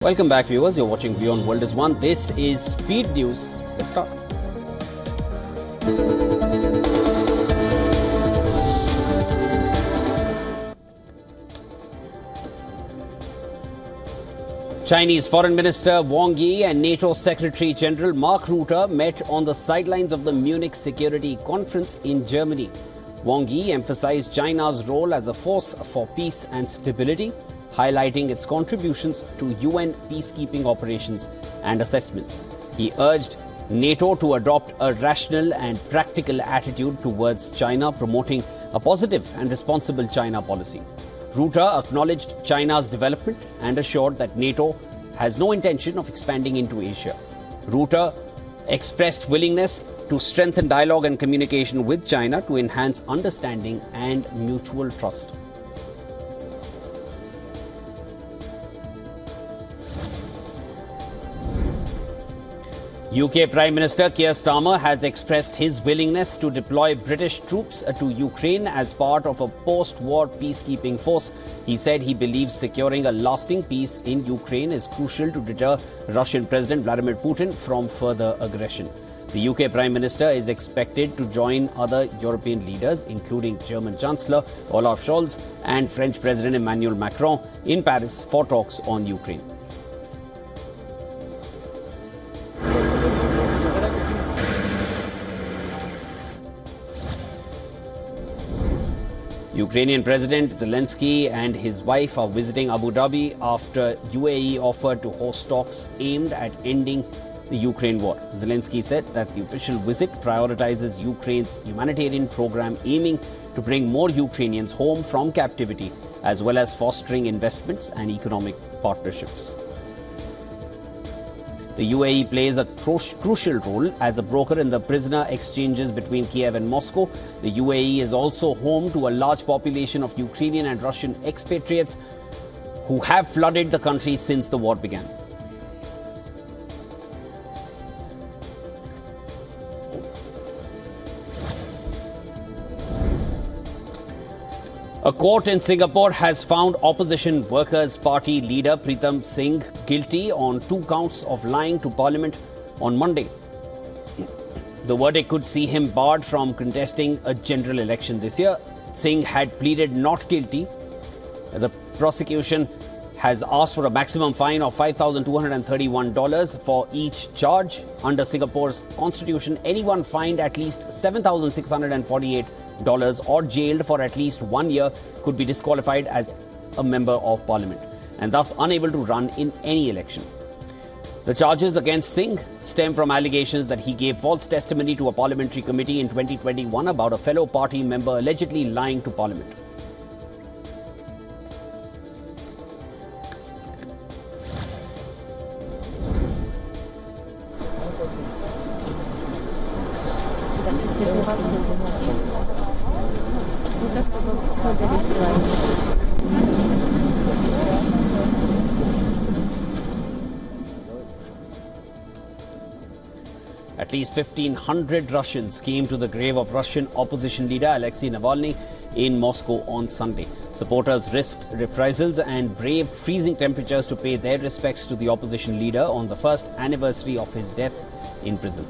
Welcome back, viewers. You're watching WION World is One. This is Speed News. Let's start. Chinese Foreign Minister Wang Yi and NATO Secretary General Mark Rutte met on the sidelines of the Munich Security Conference in Germany. Wang Yi emphasized China's role as a force for peace and stability, highlighting its contributions to UN peacekeeping operations and assessments. He urged NATO to adopt a rational and practical attitude towards China, promoting a positive and responsible China policy. Rutte acknowledged China's development and assured that NATO has no intention of expanding into Asia. Rutte expressed willingness to strengthen dialogue and communication with China to enhance understanding and mutual trust. UK Prime Minister Keir Starmer has expressed his willingness to deploy British troops to Ukraine as part of a post-war peacekeeping force. He said he believes securing a lasting peace in Ukraine is crucial to deter Russian President Vladimir Putin from further aggression. The UK Prime Minister is expected to join other European leaders, including German Chancellor Olaf Scholz and French President Emmanuel Macron, in Paris for talks on Ukraine. Ukrainian President Zelensky and his wife are visiting Abu Dhabi after UAE offered to host talks aimed at ending the Ukraine war. Zelensky said that the official visit prioritizes Ukraine's humanitarian program aiming to bring more Ukrainians home from captivity, as well as fostering investments and economic partnerships. The UAE plays a crucial role as a broker in the prisoner exchanges between Kiev and Moscow. The UAE is also home to a large population of Ukrainian and Russian expatriates who have flooded the country since the war began. A court in Singapore has found opposition Workers' Party leader Pritam Singh guilty on 2 counts of lying to Parliament on Monday. The verdict could see him barred from contesting a general election this year. Singh had pleaded not guilty. The prosecution has asked for a maximum fine of $5,231 for each charge. Under Singapore's constitution, anyone fined at least $7,648 or jailed for at least 1 year could be disqualified as a member of parliament and thus unable to run in any election. The charges against Singh stem from allegations that he gave false testimony to a parliamentary committee in 2021 about a fellow party member allegedly lying to parliament. At least 1,500 Russians came to the grave of Russian opposition leader Alexei Navalny in Moscow on Sunday. Supporters risked reprisals and braved freezing temperatures to pay their respects to the opposition leader on the first anniversary of his death in prison.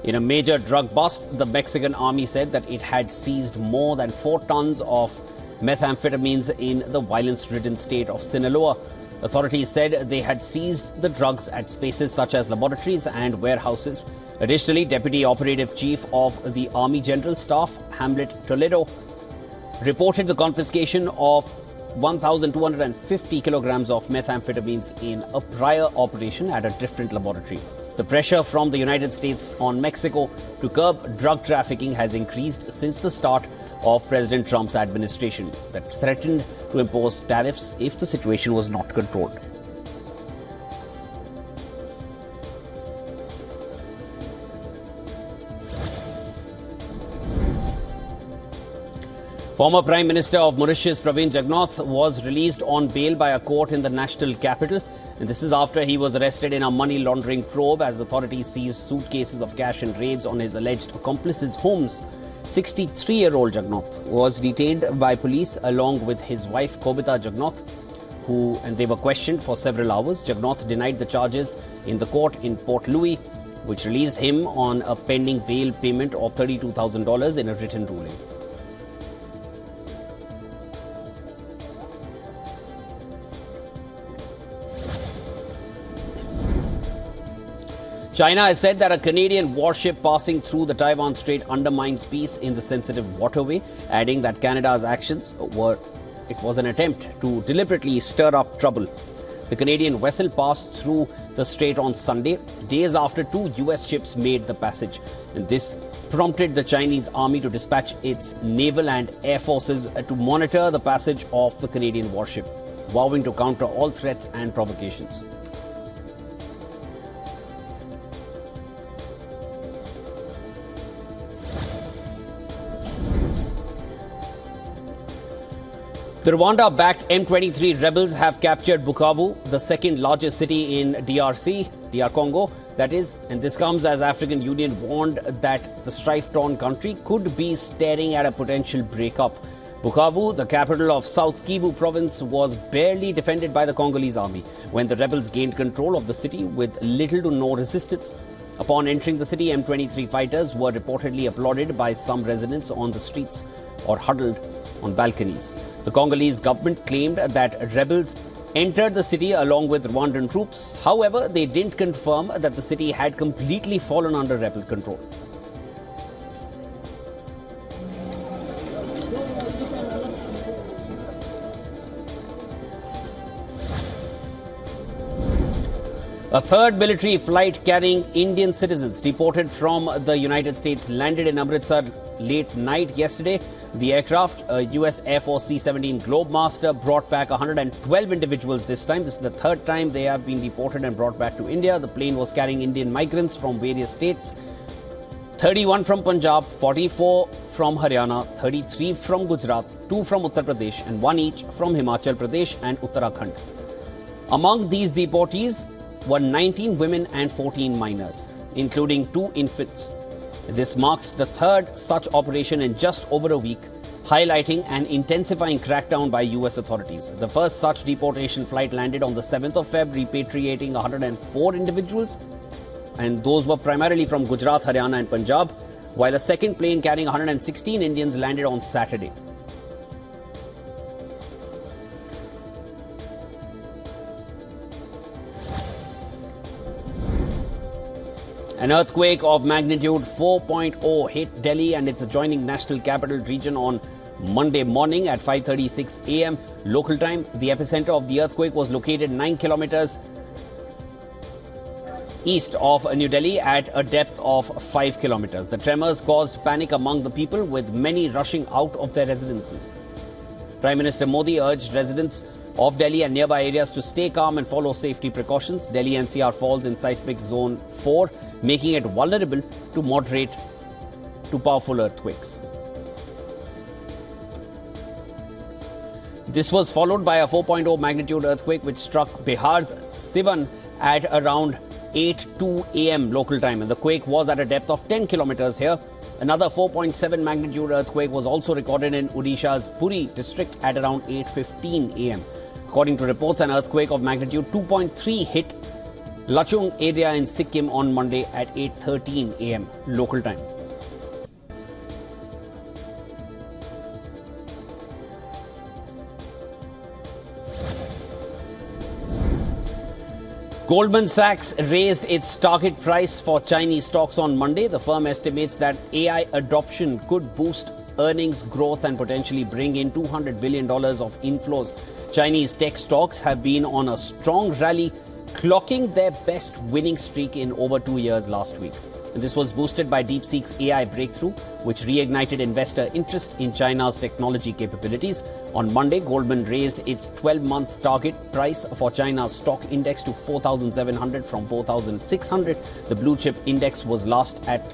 In a major drug bust, the Mexican army said that it had seized more than 4 tons of methamphetamines in the violence-ridden state of Sinaloa. Authorities said they had seized the drugs at spaces such as laboratories and warehouses. Additionally, Deputy Operative Chief of the Army General Staff, Hamlet Toledo, reported the confiscation of 1,250 kilograms of methamphetamines in a prior operation at a different laboratory. The pressure from the United States on Mexico to curb drug trafficking has increased since the start of President Trump's administration that threatened to impose tariffs if the situation was not controlled. Former Prime Minister of Mauritius, Pravin Jugnauth, was released on bail by a court in the national capital. And this is after he was arrested in a money laundering probe as authorities seized suitcases of cash and raids on his alleged accomplices' homes. 63-year-old Jugnauth was detained by police along with his wife, Kobita Jugnauth, and they were questioned for several hours. Jugnauth denied the charges in the court in Port Louis, which released him on a pending bail payment of $32,000 in a written ruling. China has said that a Canadian warship passing through the Taiwan Strait undermines peace in the sensitive waterway, adding that Canada's actions was an attempt to deliberately stir up trouble. The Canadian vessel passed through the strait on Sunday, days after two US ships made the passage. And this prompted the Chinese army to dispatch its naval and air forces to monitor the passage of the Canadian warship, vowing to counter all threats and provocations. The Rwanda-backed M23 rebels have captured Bukavu, the second largest city in DR Congo. That is, and this comes as African Union warned that the strife-torn country could be staring at a potential breakup. Bukavu, the capital of South Kivu province, was barely defended by the Congolese army when the rebels gained control of the city with little to no resistance. Upon entering the city, M23 fighters were reportedly applauded by some residents on the streets or huddled on balconies. The Congolese government claimed that rebels entered the city along with Rwandan troops. However, they didn't confirm that the city had completely fallen under rebel control. A third military flight carrying Indian citizens deported from the United States landed in Amritsar late night yesterday. The aircraft, a US Air Force C-17 Globemaster, brought back 112 individuals this time. This is the third time they have been deported and brought back to India. The plane was carrying Indian migrants from various states. 31 from Punjab, 44 from Haryana, 33 from Gujarat, 2 from Uttar Pradesh and 1 each from Himachal Pradesh and Uttarakhand. Among these deportees were 19 women and 14 minors, including 2 infants. This marks the third such operation in just over a week, highlighting an intensifying crackdown by US authorities. The first such deportation flight landed on the 7th of February, repatriating 104 individuals, and those were primarily from Gujarat, Haryana and Punjab, while a second plane carrying 116 Indians landed on Saturday. An earthquake of magnitude 4.0 hit Delhi and its adjoining national capital region on Monday morning at 5:36 a.m. local time. The epicenter of the earthquake was located 9 kilometers east of New Delhi at a depth of 5 kilometers. The tremors caused panic among the people, with many rushing out of their residences. Prime Minister Modi urged residents of Delhi and nearby areas to stay calm and follow safety precautions. Delhi NCR falls in seismic zone 4, making it vulnerable to moderate to powerful earthquakes. This was followed by a 4.0 magnitude earthquake which struck Bihar's Siwan at around 8:02 a.m. local time, and the quake was at a depth of 10 kilometers here. Another 4.7 magnitude earthquake was also recorded in Odisha's Puri district at around 8:15 a.m. According to reports, an earthquake of magnitude 2.3 hit Lachung area in Sikkim on Monday at 8:13 a.m. local time. Goldman Sachs raised its target price for Chinese stocks on Monday. The firm estimates that AI adoption could boost earnings growth and potentially bring in $200 billion of inflows. Chinese tech stocks have been on a strong rally, clocking their best winning streak in over 2 years last week. This was boosted by DeepSeek's AI breakthrough, which reignited investor interest in China's technology capabilities. On Monday, Goldman raised its 12-month target price for China's stock index to 4,700 from 4,600. The blue chip index was last at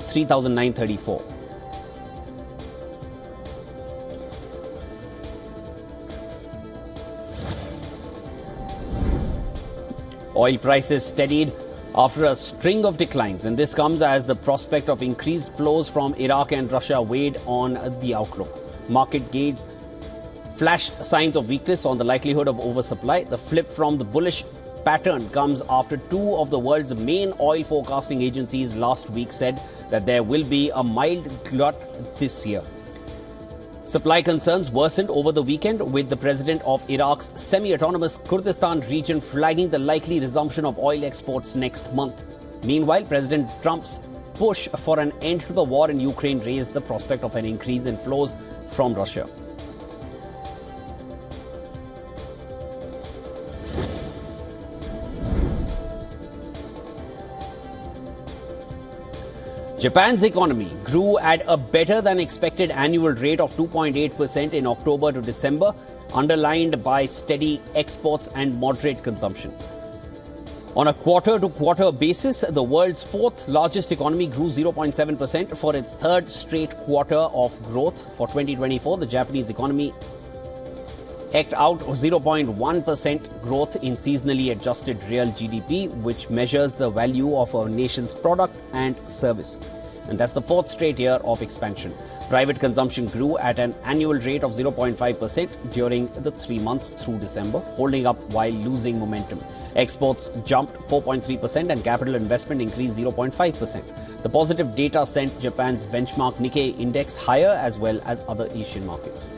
3,934. Oil prices steadied after a string of declines, and this comes as the prospect of increased flows from Iraq and Russia weighed on the outlook. Market gains flashed signs of weakness on the likelihood of oversupply. The flip from the bullish pattern comes after two of the world's main oil forecasting agencies last week said that there will be a mild glut this year. Supply concerns worsened over the weekend, with the president of Iraq's semi-autonomous Kurdistan region flagging the likely resumption of oil exports next month. Meanwhile, President Trump's push for an end to the war in Ukraine raised the prospect of an increase in flows from Russia. Japan's economy grew at a better than expected annual rate of 2.8% in October to December, underlined by steady exports and moderate consumption. On a quarter-to-quarter basis, the world's fourth largest economy grew 0.7% for its third straight quarter of growth. For 2024, the Japanese economy eked out 0.1% growth in seasonally adjusted real GDP, which measures the value of a nation's product and service. And that's the fourth straight year of expansion. Private consumption grew at an annual rate of 0.5% during the 3 months through December, holding up while losing momentum. Exports jumped 4.3% and capital investment increased 0.5%. The positive data sent Japan's benchmark Nikkei index higher, as well as other Asian markets.